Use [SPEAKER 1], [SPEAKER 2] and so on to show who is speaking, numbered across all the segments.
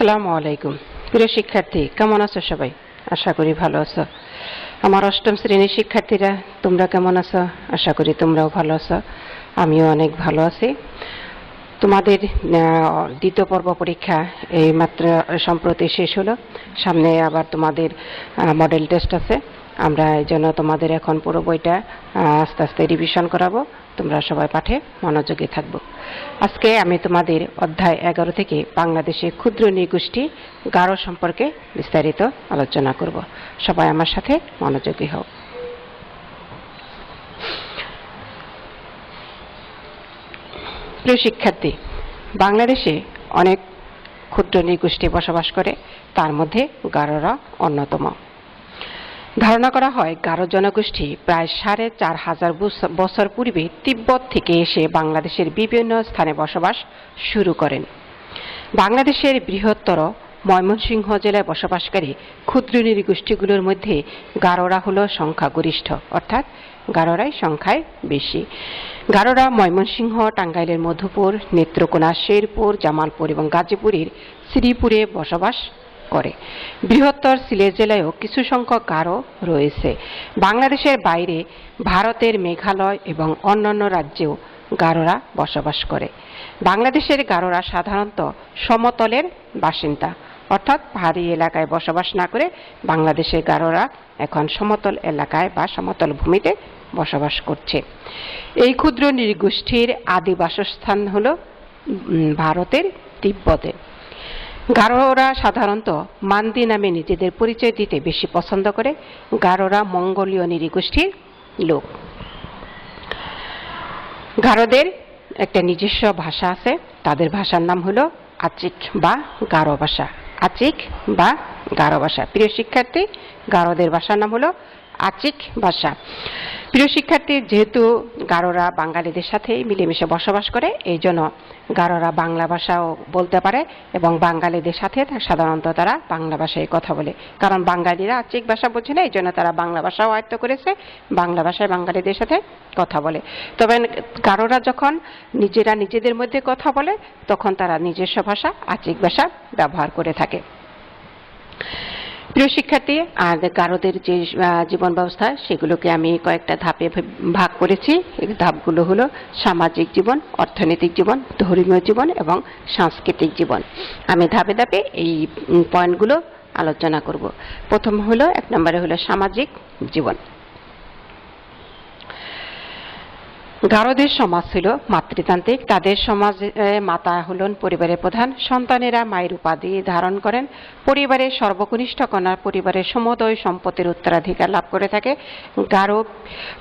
[SPEAKER 1] আসসালামু আলাইকুম। প্রিয় শিক্ষার্থী, কেমন আছো সবাই? আশা করি ভালো আছো। আমার অষ্টম শ্রেণীর শিক্ষার্থীরা, তোমরা কেমন আছো? আশা করি তোমরাও ভালো আছো। আমিও অনেক ভালো আছি। তোমাদের দ্বিতীয় পর্ব পরীক্ষা এই মাত্র সম্প্রতি শেষ হলো। সামনে আবার তোমাদের মডেল টেস্ট আছে। আমরা এই জন্য তোমাদের এখন পুরো বইটা আস্তে আস্তে রিভিশন করাবো। তোমরা সবাই পাঠে মনোযোগী থাকবো। আজকে আমি তোমাদের অধ্যায় 11 থেকে বাংলাদেশে ক্ষুদ্র নৃগোষ্ঠী গারো সম্পর্কে বিস্তারিত আলোচনা করব। সবাই আমার সাথে মনোযোগী হও। প্রিয় শিক্ষার্থী, বাংলাদেশে অনেক ক্ষুদ্র নৃগোষ্ঠী বসবাস করে, তার মধ্যে গারোরা অন্যতম। ধারণা করা হয় গারো জনগোষ্ঠী প্রায় ৪,৫০০ বছর পূর্বে তিব্বত থেকে এসে বাংলাদেশের বিভিন্ন স্থানে বসবাস শুরু করেন। বাংলাদেশের বৃহত্তর ময়মনসিংহ জেলায় বসবাসকারী ক্ষুদ্র নৃগোষ্ঠীগুলোর মধ্যে গারোরা হল সংখ্যাগরিষ্ঠ, অর্থাৎ গারোরাই সংখ্যায় বেশি। গারোরা ময়মনসিংহ, টাঙ্গাইলের মধুপুর, নেত্রকোনা, শেরপুর, জামালপুর এবং গাজীপুরের শ্রীপুরে বসবাস করে। বৃহত্তর সিলেট জেলায়ও কিছু সংখ্যক গারো রয়েছে। বাংলাদেশের বাইরে ভারতের মেঘালয় এবং অন্যান্য রাজ্যেও গারোরা বসবাস করে। বাংলাদেশের গারোরা সাধারণত সমতলের বাসিন্দা, অর্থাৎ পাহাড়ি এলাকায় বসবাস না করে বাংলাদেশের গারোরা এখন সমতল এলাকায় বা সমতল ভূমিতে বসবাস করছে। এই ক্ষুদ্র নৃগোষ্ঠীর আদি বাসস্থান হল ভারতের তিব্বতে। গারোরা সাধারণত মান্দি নামে নিজেদের পরিচয় দিতে বেশি পছন্দ করে। গারোরা মঙ্গোলীয় নৃগোষ্ঠীর লোক। গারোদের একটা নিজস্ব ভাষা আছে, তাদের ভাষার নাম হলো আচিক বা গারো ভাষা। আচিক বা গারো ভাষা। প্রিয় শিক্ষার্থী, গারোদের ভাষার নাম হলো আচিক ভাষা। প্রিয় শিক্ষার্থী, যেহেতু গারোরা বাঙালিদের সাথে মিলেমিশে বসবাস করে, এই জন্য গারোরা বাংলা ভাষাও বলতে পারে এবং বাঙালিদের সাথে সাধারণত তারা বাংলা ভাষায় কথা বলে। কারণ বাঙালিরা আচিক ভাষা বোঝে না, এই জন্য তারা বাংলা ভাষাও আয়ত্ত করেছে, বাংলা ভাষায় বাঙালিদের সাথে কথা বলে। তবে গারোরা যখন নিজেরা নিজেদের মধ্যে কথা বলে, তখন তারা নিজস্ব ভাষা আচিক ভাষা ব্যবহার করে থাকে। প্রিয় শিক্ষার্থী, আর গারোদের যে জীবন ব্যবস্থা, সেগুলোকে আমি কয়েকটা ধাপে ভাগ করেছি। এই ধাপগুলো হলো সামাজিক জীবন, অর্থনৈতিক জীবন, ধর্মীয় জীবন এবং সাংস্কৃতিক জীবন। আমি ধাপে ধাপে এই পয়েন্টগুলো আলোচনা করব। প্রথম হলো, 1 নম্বরে হলো সামাজিক জীবন। গারোদের সমাজ ছিল মাতৃতান্ত্রিক। তাদের সমাজে মাতা হলেন পরিবারের প্রধান। সন্তানেরা মায়ের উপাধি ধারণ করেন। পরিবারের সর্বকনিষ্ঠ কন্যা পরিবারের সমুদয় সম্পত্তির উত্তরাধিকার লাভ করে থাকে। গারো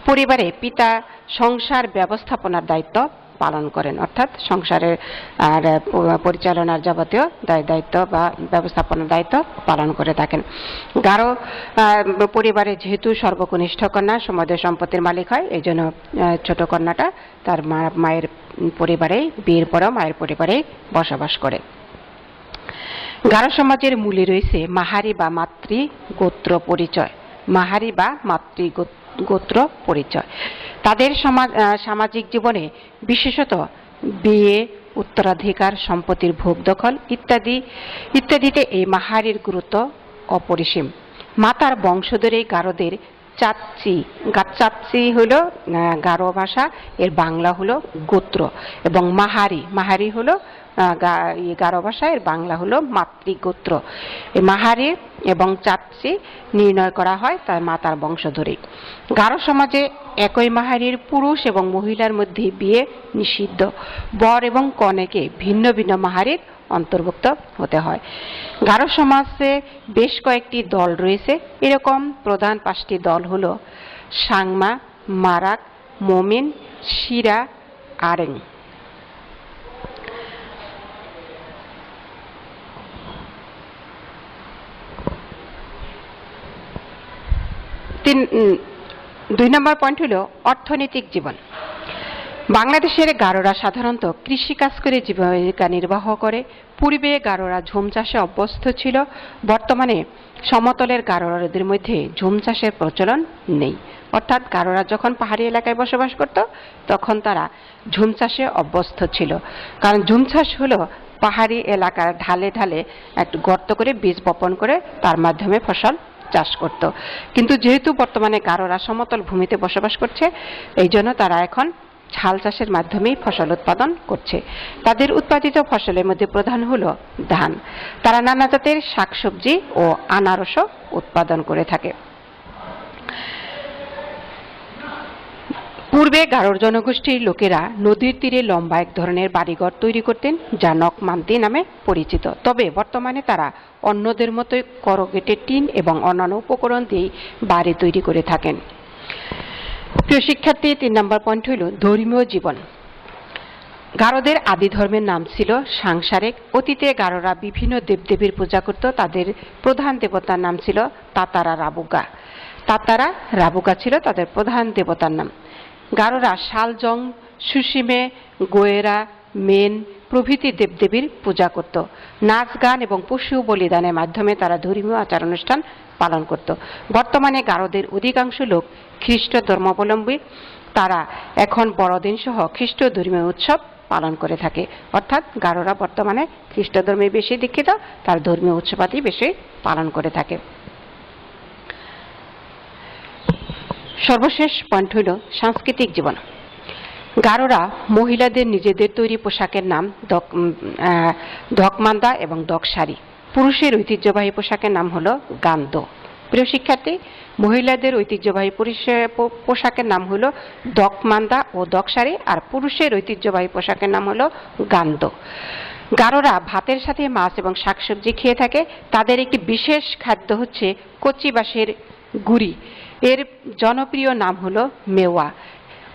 [SPEAKER 1] পরিবারে পিতা সংসার ব্যবস্থাপনার দায়িত্ব পালন করেন, অর্থাৎ সংসারের আর পরিচালনার যাবতীয় দায়িত্ব বা ব্যবস্থাপনার দায়িত্ব পালন করে থাকেন। গারো পরিবারে যেহেতু সর্বকনিষ্ঠ কন্যা সমুদয় সম্পত্তির মালিক হয়, এই জন্য ছোট কন্যাটা তার মায়ের পরিবারে, বিয়ের পরেও মায়ের পরিবারে বসবাস করে। গারো সমাজের মূলে রয়েছে মাহারি বা মাতৃ গোত্র পরিচয়। মাহারি বা মাতৃ গোত্র পরিচয় তাদের সামাজিক জীবনে বিশেষত বিয়ে, উত্তরাধিকার, সম্পত্তির ভোগ দখল ইত্যাদিতে এই মাহারির গুরুত্ব অপরিসীম। মাতার বংশধরেই গারোদের চাচ্চি হলো গারো ভাষা, এর বাংলা হলো গোত্র, এবং মাহারি হলো গারো ভাষা, এর বাংলা হলো মাতৃগোত্র। এই মাহারি এবং চাচ্চি নির্ণয় করা হয় তার মাতার বংশধরে। গারো সমাজে একই মাহারির পুরুষ এবং মহিলার মধ্যে বিয়ে নিষিদ্ধ। বর এবং কনেকে ভিন্ন ভিন্ন মাহারির অন্তর্ভুক্ত হতে হয়। গারো সমাজে বেশ কয়েকটি দল রয়েছে। এরকম প্রধান 5টি দল হলো সাংমা, মারাক, মোমিন, শিরা, আরেং। দুই নম্বর পয়েন্ট হলো অর্থনৈতিক জীবন। বাংলাদেশের গারোরা সাধারণত কৃষিকাজ করে জীবিকা নির্বাহ করে। পূর্বে গারোরা ঝুম চাষে অভ্যস্ত ছিল। বর্তমানে সমতলের গারোরাদের মধ্যে ঝুম চাষের প্রচলন নেই, অর্থাৎ গারোরা যখন পাহাড়ি এলাকায় বসবাস করত, তখন তারা ঝুম চাষে অভ্যস্ত ছিল। কারণ ঝুম চাষ হলো পাহাড়ি এলাকার ঢালে ঢালে একটু গর্ত করে বীজ বপন করে তার মাধ্যমে ফসল চাষ করত। কিন্তু যেহেতু বর্তমানে গারোরা সমতল ভূমিতে বসবাস করছে, এই জন্য তারা এখন ঝাল চাষের মাধ্যমেই ফসল উৎপাদন করছে। তাদের উৎপাদিত ফসলের মধ্যে প্রধান হলো ধান। তারা নানা জাতের শাকসবজি ও আনারসও উৎপাদন করে থাকে। পূর্বে গারোর জনগোষ্ঠীর লোকেরা নদীর তীরে লম্বা এক ধরনের বাড়িঘর তৈরি করতেন, যা নকমান্তি নামে পরিচিত। তবে বর্তমানে তারা অন্যদের মতোই করগেটের টিন এবং অন্যান্য উপকরণ দিয়ে বাড়ি তৈরি করে থাকেন। প্রিয় শিক্ষার্থী, 3 নম্বর পয়েন্ট হইল ধর্মীয় জীবন। গারোদের আদি ধর্মের নাম ছিল সাংসারিক। অতীতে গারোরা বিভিন্ন দেবদেবীর পূজা করত। তাদের প্রধান দেবতার নাম ছিল তাতারা রাবুগা। তাতারা রাবুগা ছিল তাদের প্রধান দেবতার নাম। গারোরা শালজং, সুসিমে, গোয়েরা, মেন প্রভৃতি দেবদেবীর পূজা করত। নাচ গান এবং পশু বলিদানের মাধ্যমে তারা ধর্মীয় আচার অনুষ্ঠান পালন করত। বর্তমানে গারোদের অধিকাংশ লোক খ্রিস্ট ধর্মাবলম্বী। তারা এখন বড়দিন সহ খ্রিস্ট ধর্মীয় উৎসব পালন করে থাকে। অর্থাৎ গারোরা বর্তমানে খ্রিস্ট ধর্মে বেশি দীক্ষিত, তার ধর্মীয় উৎসবাদি বেশি পালন করে থাকে। সর্বশেষ পয়েন্ট হইল সাংস্কৃতিক জীবন। গারোরা মহিলাদের নিজেদের তৈরি পোশাকের নাম ধকমান্দা এবং দকশাড়ি। পুরুষের ঐতিহ্যবাহী পোশাকের নাম হলো গান্দো। প্রিয় শিক্ষার্থী, মহিলাদের ঐতিহ্যবাহী পোশাকের নাম হলো দকমান্দা ও দকশাড়ি, আর পুরুষের ঐতিহ্যবাহী পোশাকের নাম হলো গান্দো। গারোরা ভাতের সাথে মাছ এবং শাকসবজি খেয়ে থাকে। তাদের একটি বিশেষ খাদ্য হচ্ছে কচি বাঁশের গুড়ি। এর জনপ্রিয় নাম হলো মেওয়া।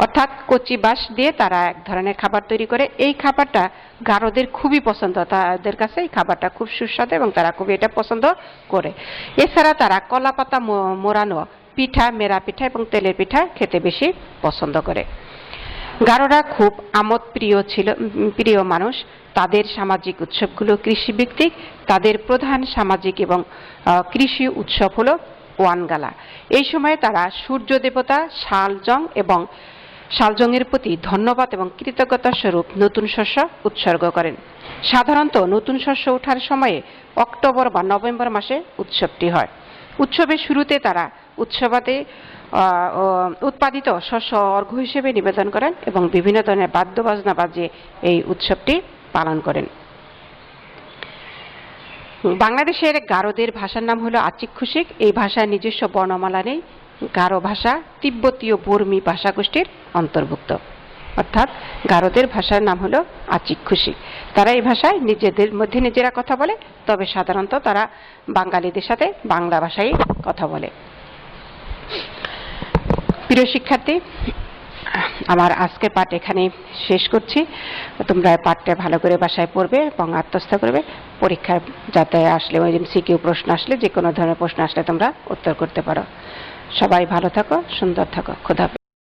[SPEAKER 1] অর্থাৎ কচি বাঁশ দিয়ে তারা এক ধরনের খাবার তৈরি করে। এই খাবারটা গারোদের খুবই পছন্দ, তাদের কাছে এই খাবারটা খুব সুস্বাদু এবং তারা খুবই এটা পছন্দ করে। এছাড়া তারা কলা পাতা মোড়ানো পিঠা, মেরা পিঠা এবং তেলের পিঠা খেতে বেশি পছন্দ করে। গারোরা খুব আমোদ প্রিয় মানুষ। তাদের সামাজিক উৎসবগুলো কৃষিভিত্তিক। তাদের প্রধান সামাজিক এবং কৃষি উৎসব হলো ওয়ানগালা। এই সময়ে তারা সূর্য দেবতা শালজংয়ের প্রতি ধন্যবাদ এবং কৃতজ্ঞতা স্বরূপ নতুন শস্য উৎসর্গ করেন। সাধারণত নতুন শস্য ওঠার সময়ে অক্টোবর বা নভেম্বর মাসে উৎসবটি হয়। উৎসবের শুরুতে তারা উৎসবাদে উৎপাদিত শস্য অর্ঘ্য হিসেবে নিবেদন করেন এবং বিভিন্ন ধরনের বাদ্যবাজনা বাজিয়ে এই উৎসবটি পালন করেন। বাংলাদেশের গারোদের ভাষার নাম হলো আচিক খুশিক। এই ভাষার নিজস্ব বর্ণমালা নেই। গারো ভাষা তিব্বতীয় বর্মী ভাষাগোষ্ঠীর অন্তর্ভুক্ত। অর্থাৎ গারোদের ভাষার নাম হলো আচিক খুশিক। তারা এই ভাষায় নিজেদের মধ্যে নিজেরা কথা বলে, তবে সাধারণত তারা বাঙালিদের সাথে বাংলা ভাষায় কথা বলে। প্রিয় শিক্ষার্থী, আমার আজকের পাঠ এখানে শেষ করছি। তোমরা পাঠটা ভালো করে বাসায় পড়বে এবং আত্মস্থ করবে। পরীক্ষার যাতে আসলে এমসিকিউ প্রশ্ন আসলে, যে কোনো ধরনের প্রশ্ন আসলে তোমরা উত্তর করতে পারো। সবাই ভালো থাকো, সুন্দর থাকো। খোদা হাফেজ।